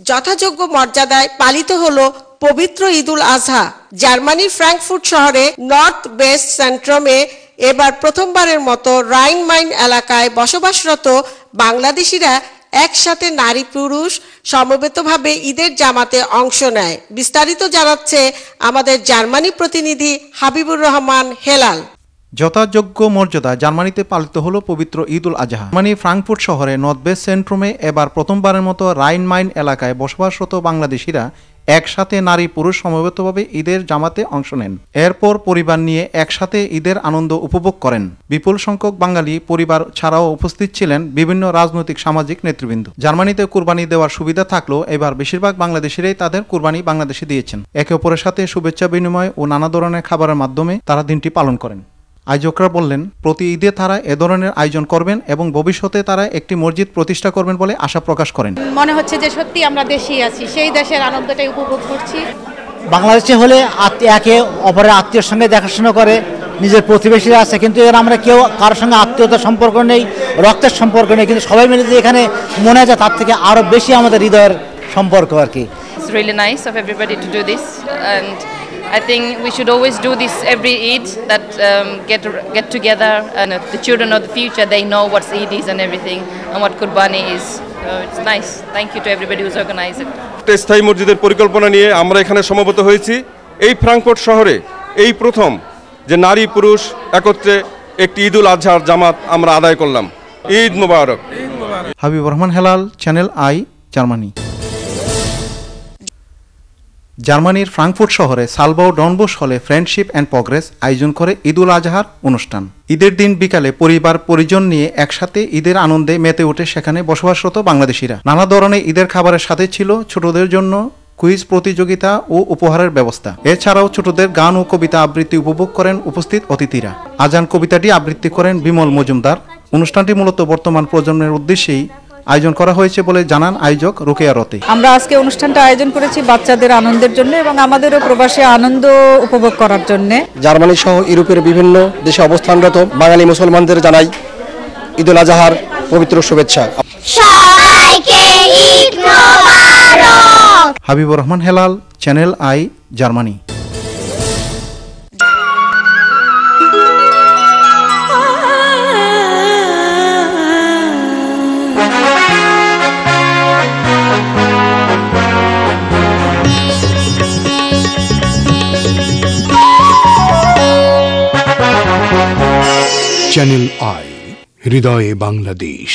যথাযোগ্য মর্যাদায় পালিত হলো পবিত্র ঈদুল আজহা। জার্মানির ফ্রাঙ্কফুর্ট শহরে নর্থ ওয়েস্ট সেন্ট্রামে এবার প্রথমবারের মতো রাইন মাইন এলাকায় বসবাসরত বাংলাদেশিরা একসাথে নারী পুরুষ সমবেতভাবে ঈদের জামাতে অংশ নেয়। বিস্তারিত জানাচ্ছে আমাদের জার্মানি প্রতিনিধি হাবিবুর রহমান হেলাল। যথাযোগ্য মর্যাদা জার্মানিতে পালিত হলো পবিত্র ঈদুল আজহা। জার্মানি ফ্রাঙ্কফুর্ট শহরে নর্থ ওয়েস্ট সেন্ট্রামে এবার প্রথমবারের মতো রাইন মাইন এলাকায় বসবাসরত বাংলাদেশিরা একসাথে নারী পুরুষ সমবেতভাবে ঈদের জামাতে অংশ নেন। এরপর পরিবার নিয়ে একসাথে ঈদের আনন্দ উপভোগ করেন। বিপুল সংখ্যক বাঙালি পরিবার ছাড়াও উপস্থিত ছিলেন বিভিন্ন রাজনৈতিক সামাজিক নেতৃবৃন্দ। জার্মানিতে কুরবানি দেওয়ার সুবিধা থাকলেও এবার বেশিরভাগ বাংলাদেশিরাই তাদের কুরবানি বাংলাদেশে দিয়েছেন। একে অপরের সাথে শুভেচ্ছা বিনিময় ও নানা ধরনের খাবারের মাধ্যমে তারা দিনটি পালন করেন। আয়োজকরা বললেন, প্রতি ঈদে তারা এ ধরনের আয়োজন করবেন এবং ভবিষ্যতে তারা একটি মসজিদ প্রতিষ্ঠা করবেন বলে আশা প্রকাশ করেন। মনে হচ্ছে যে সত্যি আমরা দেশেই আছি, সেই দেশের আনন্দটাই উপভোগ করছি। বাংলাদেশে হলে একে অপরের আত্মীয়র সঙ্গে দেখাশোনা করে, নিজের প্রতিবেশীরা আছে, কিন্তু এর আমরা কেউ কারোর সঙ্গে আত্মীয়তার সম্পর্ক নেই, রক্তের সম্পর্ক নেই, কিন্তু সবাই মিলে যে এখানে মনে যায় তার থেকে আরও বেশি আমাদের হৃদয়ের সম্পর্ক আর কি। It's really nice of everybody to do this, and I think we should always do this every Eid, that get together, and the children of the future, they know what Eid is and everything and what Qurbani is. It's nice. Thank you to everybody who's organized it. একটা স্থায়ী মসজিদের পরিকল্পনা নিয়ে আমরা এখানে সমবেত হয়েছি। এই ফ্রাঙ্কফুর্ট শহরে এই প্রথম যে নারী পুরুষ একত্রে একটি ঈদুল আজহার জামাত আমরা আদায় করলাম। ঈদ মোবারক। Habibur Rahman Helal, channel I, Germany. জার্মানির ফ্রাঙ্কফুর্ট শহরে সালবাউ ডনবুশ হলে ফ্রেন্ডশিপ অ্যান্ড প্রগ্রেস আয়োজন করে ঈদুল আজহার অনুষ্ঠান। ঈদের দিন বিকালে পরিবার পরিজন নিয়ে একসাথে ঈদের আনন্দে মেতে ওঠে সেখানে বসবাসরত বাংলাদেশিরা। নানা ধরনের ঈদের খাবারের সাথে ছিল ছোটদের জন্য কুইজ প্রতিযোগিতা ও উপহারের ব্যবস্থা। এছাড়াও ছোটদের গান ও কবিতা আবৃত্তি উপভোগ করেন উপস্থিত অতিথিরা। আজান কবিতাটি আবৃত্তি করেন বিমল মজুমদার। অনুষ্ঠানটি মূলত বর্তমান প্রজন্মের উদ্দেশ্যেই আয়োজন করা হয়েছে বলে জানান আয়োজক রোকেয়া রতে। আমরা আজকে অনুষ্ঠানটা আয়োজন করেছি বাচ্চাদের আনন্দের জন্য এবং আমাদেরও প্রবাসে আনন্দ উপভোগ করার জন্য। জার্মানি সহ ইউরোপের বিভিন্ন দেশে অবস্থানরত বাঙালি মুসলমানদের জানাই ঈদুল আজহার পবিত্র শুভেচ্ছা। সবাইকে ঈদ মোবারক। Habibur Rahman Helal, channel I, Germany. Channel I, হৃদয়ে বাংলাদেশ।